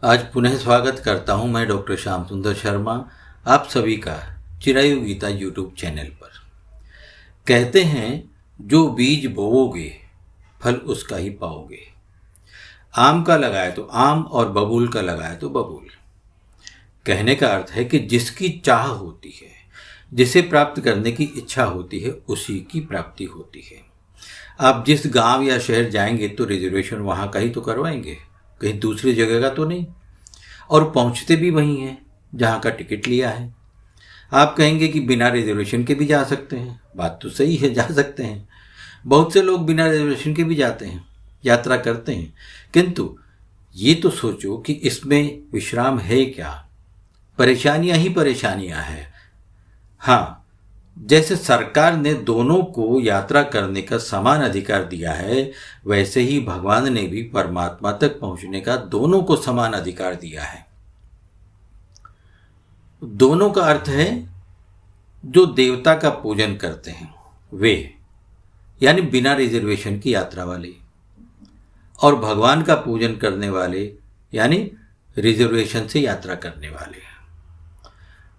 आज पुनः स्वागत करता हूं मैं डॉक्टर श्याम सुंदर शर्मा आप सभी का चिरायु गीता यूट्यूब चैनल पर। कहते हैं जो बीज बोओगे फल उसका ही पाओगे। आम का लगाए तो आम और बबूल का लगाए तो बबूल। कहने का अर्थ है कि जिसकी चाह होती है, जिसे प्राप्त करने की इच्छा होती है, उसी की प्राप्ति होती है। आप जिस गांव या शहर जाएंगे तो रिजर्वेशन वहां का ही तो करवाएंगे, कहीं दूसरी जगह का तो नहीं। और पहुंचते भी वहीं हैं जहां का टिकट लिया है। आप कहेंगे कि बिना रिजर्वेशन के भी जा सकते हैं। बात तो सही है, जा सकते हैं। बहुत से लोग बिना रिजर्वेशन के भी जाते हैं, यात्रा करते हैं। किंतु ये तो सोचो कि इसमें विश्राम है क्या? परेशानियां ही परेशानियां हैं। हाँ, जैसे सरकार ने दोनों को यात्रा करने का समान अधिकार दिया है, वैसे ही भगवान ने भी परमात्मा तक पहुंचने का दोनों को समान अधिकार दिया है। दोनों का अर्थ है जो देवता का पूजन करते हैं वे, यानी बिना रिजर्वेशन की यात्रा वाले, और भगवान का पूजन करने वाले यानी रिजर्वेशन से यात्रा करने वाले।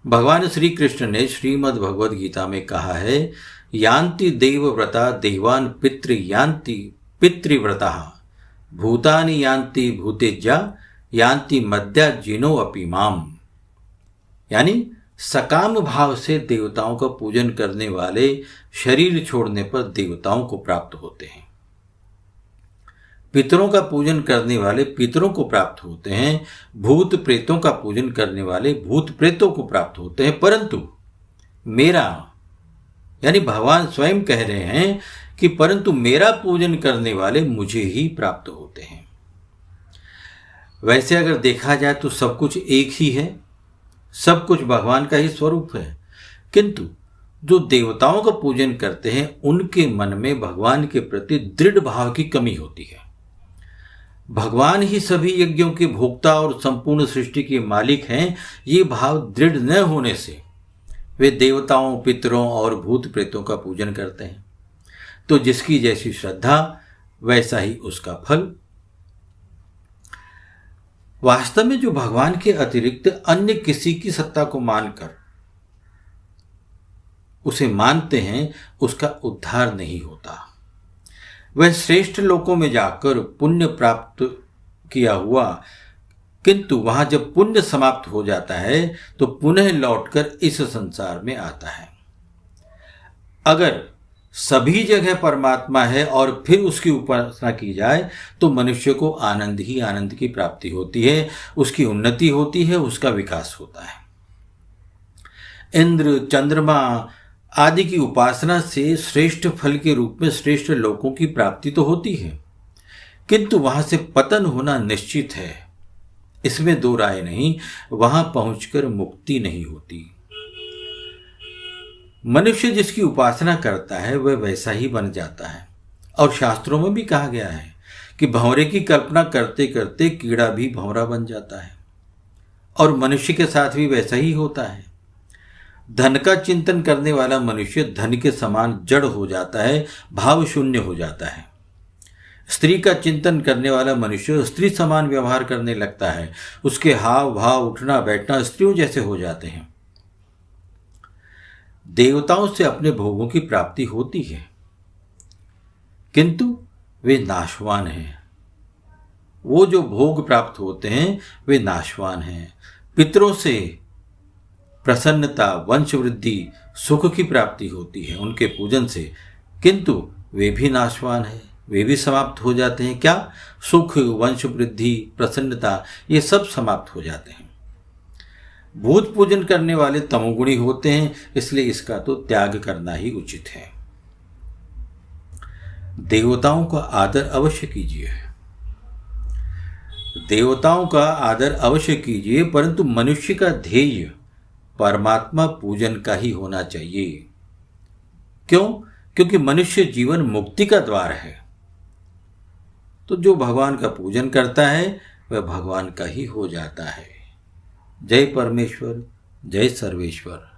भगवान श्री कृष्ण ने श्रीमद् भगवद गीता में कहा है, यान्ति देवव्रता देवान पितृ यान्ति पितृव्रता भूतानि यान्ति भूतेज्या यान्ति मद्या जिनो अपि माम। यानी सकाम भाव से देवताओं का पूजन करने वाले शरीर छोड़ने पर देवताओं को प्राप्त होते हैं। पितरों का पूजन करने वाले पितरों को प्राप्त होते हैं। भूत प्रेतों का पूजन करने वाले भूत प्रेतों को प्राप्त होते हैं। परंतु मेरा, यानी भगवान स्वयं कह रहे हैं कि परंतु मेरा पूजन करने वाले मुझे ही प्राप्त होते हैं। वैसे अगर देखा जाए तो सब कुछ एक ही है, सब कुछ भगवान का ही स्वरूप है। किंतु जो देवताओं का पूजन करते हैं उनके मन में भगवान के प्रति दृढ़ भाव की कमी होती है। भगवान ही सभी यज्ञों के भोक्ता और संपूर्ण सृष्टि के मालिक हैं, ये भाव दृढ़ न होने से वे देवताओं, पितरों और भूत प्रेतों का पूजन करते हैं। तो जिसकी जैसी श्रद्धा वैसा ही उसका फल। वास्तव में जो भगवान के अतिरिक्त अन्य किसी की सत्ता को मानकर उसे मानते हैं, उसका उद्धार नहीं होता। वह श्रेष्ठ लोकों में जाकर पुण्य प्राप्त किया हुआ, किंतु वहां जब पुण्य समाप्त हो जाता है तो पुनः लौटकर इस संसार में आता है। अगर सभी जगह परमात्मा है और फिर उसकी उपासना की जाए तो मनुष्य को आनंद ही आनंद की प्राप्ति होती है, उसकी उन्नति होती है, उसका विकास होता है। इंद्र, चंद्रमा आदि की उपासना से श्रेष्ठ फल के रूप में श्रेष्ठ लोकों की प्राप्ति तो होती है, किंतु वहां से पतन होना निश्चित है, इसमें दो राय नहीं। वहां पहुंचकर मुक्ति नहीं होती। मनुष्य जिसकी उपासना करता है वह वैसा ही बन जाता है। और शास्त्रों में भी कहा गया है कि भंवरे की कल्पना करते करते कीड़ा भी भंवरा बन जाता है, और मनुष्य के साथ भी वैसा ही होता है। धन का चिंतन करने वाला मनुष्य धन के समान जड़ हो जाता है, भाव शून्य हो जाता है। स्त्री का चिंतन करने वाला मनुष्य स्त्री समान व्यवहार करने लगता है, उसके हाव भाव, उठना बैठना स्त्रियों जैसे हो जाते हैं। देवताओं से अपने भोगों की प्राप्ति होती है, किंतु वे नाशवान हैं। वो जो भोग प्राप्त होते हैं वे नाशवान हैं। पितरों से प्रसन्नता, वंश वृद्धि, सुख की प्राप्ति होती है उनके पूजन से, किंतु वे भी नाशवान हैं, वे भी समाप्त हो जाते हैं। क्या? सुख, वंश वृद्धि, प्रसन्नता, ये सब समाप्त हो जाते हैं। भूत पूजन करने वाले तमोगुणी होते हैं, इसलिए इसका तो त्याग करना ही उचित है। देवताओं का आदर अवश्य कीजिए, देवताओं का आदर अवश्य कीजिए, परंतु मनुष्य का ध्येय परमात्मा पूजन का ही होना चाहिए। क्यों? क्योंकि मनुष्य जीवन मुक्ति का द्वार है। तो जो भगवान का पूजन करता है वह भगवान का ही हो जाता है। जय परमेश्वर, जय सर्वेश्वर।